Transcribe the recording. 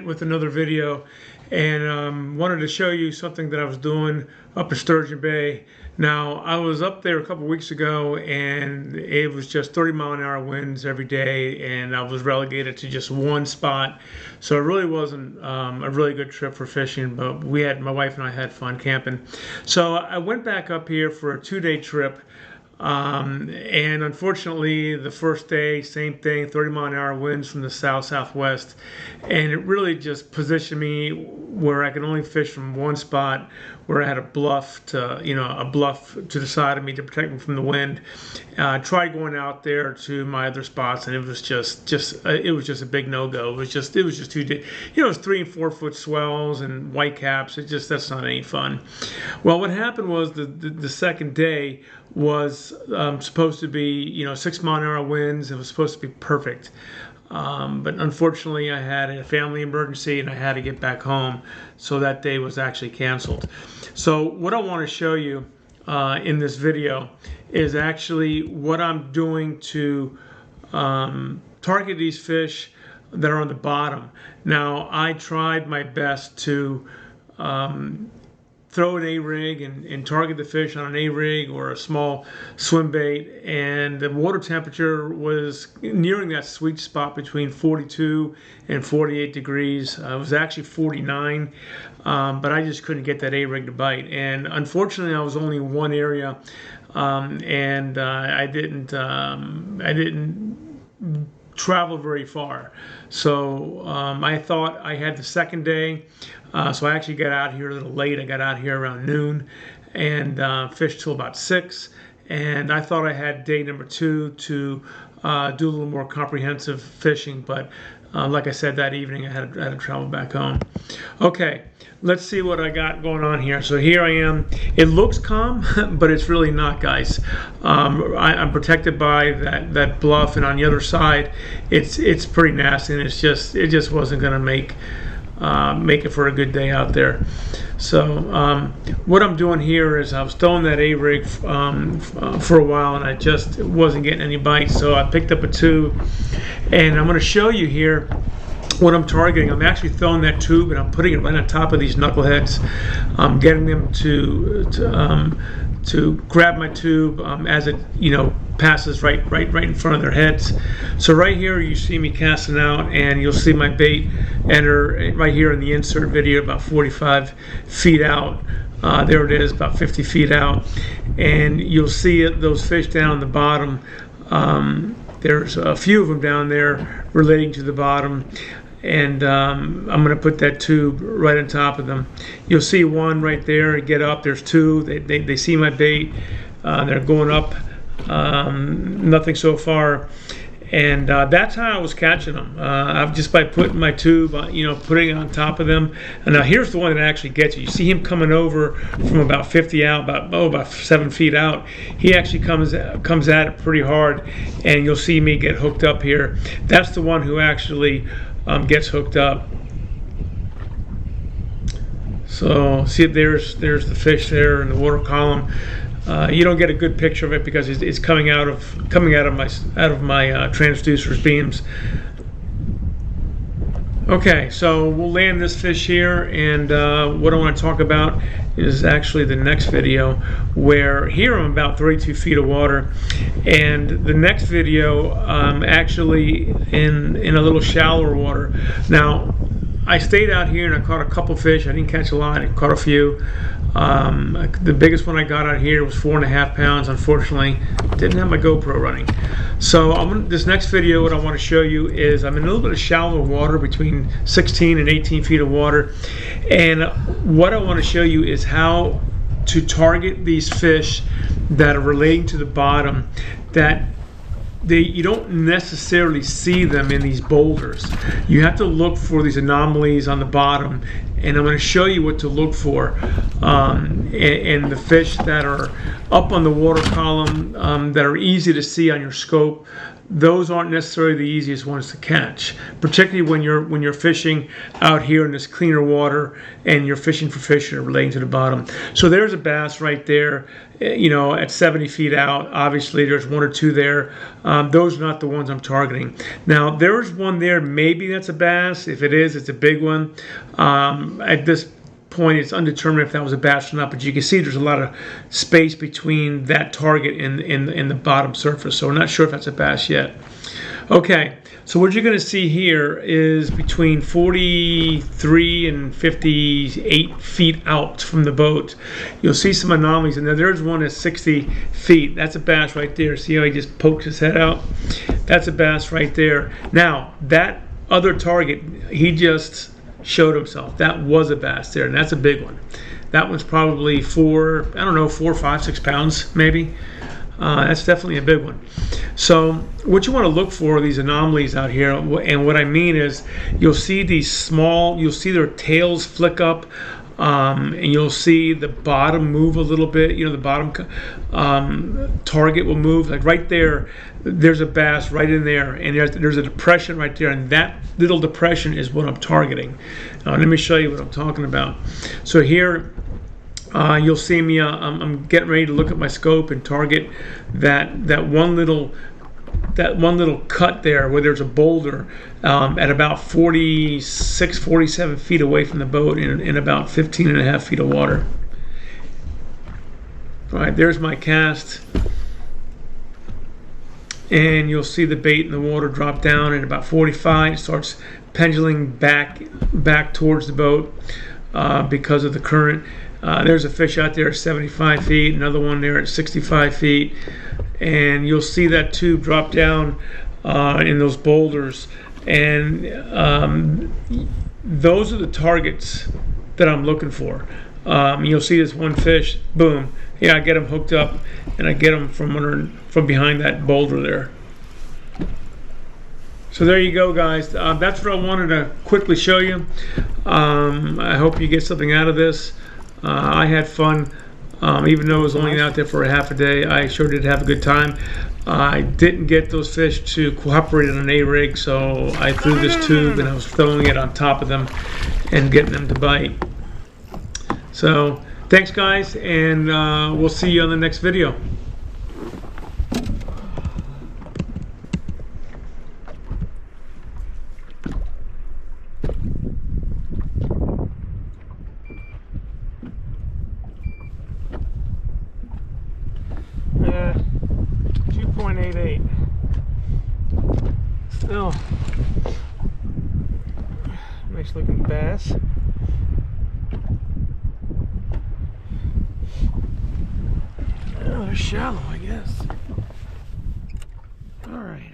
With another video, and wanted to show you something that I was doing up in Sturgeon Bay. Now, I was up there a couple weeks ago, and it was just 30-mile-an-hour winds every day, and I was relegated to just one spot. So it really wasn't a really good trip for fishing, but my wife and I had fun camping. So I went back up here for a 2-day trip. And unfortunately, the first day, same thing, 30-mile-an-hour winds from the south-southwest, and it really just positioned me where I could only fish from one spot, where I had a bluff to the side of me to protect me from the wind. Tried going out there to my other spots, and it was just a big no-go. It was just too deep. It was 3 and 4 foot swells and white caps. That's not any fun. Well, what happened was the second day was supposed to be 6-mile-an-hour winds. It was supposed to be perfect, but unfortunately I had a family emergency and I had to get back home, so that day was actually canceled. So what I want to show you in this video is actually what I'm doing to target these fish that are on the bottom. Now, I tried my best to throw an A-rig and target the fish on an A-rig or a small swim bait, and the water temperature was nearing that sweet spot between 42 and 48 degrees. It was actually 49, but I just couldn't get that A-rig to bite, and unfortunately I was only in one area, and I didn't travel very far. So I thought I had the second day, so I actually got out here a little late. I got out here around noon and fished till about 6, and I thought I had day number 2 to do a little more comprehensive fishing, but like I said, that evening I had to travel back home. Okay, let's see what I got going on here. So here I am. It looks calm, but it's really not, guys. I'm protected by that bluff, and on the other side, it's pretty nasty, and it just wasn't going to make it for a good day out there. So what I'm doing here is I was throwing that A-rig for a while, and I just wasn't getting any bites. So I picked up a tube, and I'm going to show you here what I'm targeting. I'm actually throwing that tube, and I'm putting it right on top of these knuckleheads. I'm getting them to grab my tube as it passes right in front of their heads. So right here you see me casting out, and you'll see my bait enter right here in the insert video about 45 feet out. There it is, about 50 feet out, and you'll see those fish down the bottom. There's a few of them down there relating to the bottom, and I'm going to put that tube right on top of them. You'll see one right there. Get up. There's 2. They see my bait. They're going up. Nothing so far, and that's how I was catching them. Just by putting my tube, putting it on top of them. And now here's the one that actually gets you. You see him coming over from about 50 out, about 7 feet out. He actually comes at it pretty hard, and you'll see me get hooked up here. That's the one who actually gets hooked up. So see, there's the fish there in the water column. You don't get a good picture of it because it's coming out of my transducer's beams. Okay, so we'll land this fish here, and what I want to talk about is actually the next video, where here I'm about 32 feet of water, and the next video actually in a little shallower water. Now, I stayed out here and I caught a couple fish. I didn't catch a lot. I caught a few. The biggest one I got out here was 4.5 pounds. Unfortunately, didn't have my GoPro running. So this next video, what I want to show you is I'm in a little bit of shallower water, between 16 and 18 feet of water, and what I want to show you is how to target these fish that are relating to the bottom, that you don't necessarily see them in these boulders. You have to look for these anomalies on the bottom, and I'm going to show you what to look for. And the fish that are up on the water column, that are easy to see on your scope, those aren't necessarily the easiest ones to catch, particularly when you're fishing out here in this cleaner water and you're fishing for fish that are relating to the bottom. So there's a bass right there, you know, at 70 feet out. Obviously there's one or two there. Those are not the ones I'm targeting. Now there's one there, maybe that's a bass. If it is, it's a big one. At this point it's undetermined if that was a bass or not, but you can see there's a lot of space between that target and the bottom surface, so we're not sure if that's a bass yet. Okay, so what you're going to see here is between 43 and 58 feet out from the boat, you'll see some anomalies, and there's one at 60 feet. That's a bass right there. See how he just pokes his head out? That's a bass right there. Now that other target, he just showed himself. That was a bass there, and that's a big one. That one's probably 4, 5, 6 pounds maybe. That's definitely a big one. So what you want to look for are these anomalies out here, and what I mean is you'll see these small, you'll see their tails flick up, and you'll see the bottom move a little bit. You know, the bottom target will move. Like right there, there's a bass right in there, and there's a depression right there, and that little depression is what I'm targeting. Let me show you what I'm talking about. So here you'll see me, I'm getting ready to look at my scope and target that one little cut there where there's a boulder at about 46, 47 feet away from the boat in about 15 and a half feet of water. All right, there's my cast. And you'll see the bait in the water drop down at about 45. It starts pendulating back towards the boat because of the current. There's a fish out there at 75 feet, another one there at 65 feet. And you'll see that tube drop down in those boulders. And those are the targets that I'm looking for. You'll see this one fish, boom. Yeah, I get him hooked up, and I get him from behind that boulder there. So there you go, guys. That's what I wanted to quickly show you. I hope you get something out of this. I had fun, even though I was only out there for a half a day. I sure did have a good time. I didn't get those fish to cooperate on an A-rig, so I threw this tube and I was throwing it on top of them and getting them to bite. So thanks, guys, and we'll see you on the next video. Yeah, 2.88. Still nice looking bass. Oh, they're shallow, I guess. All right.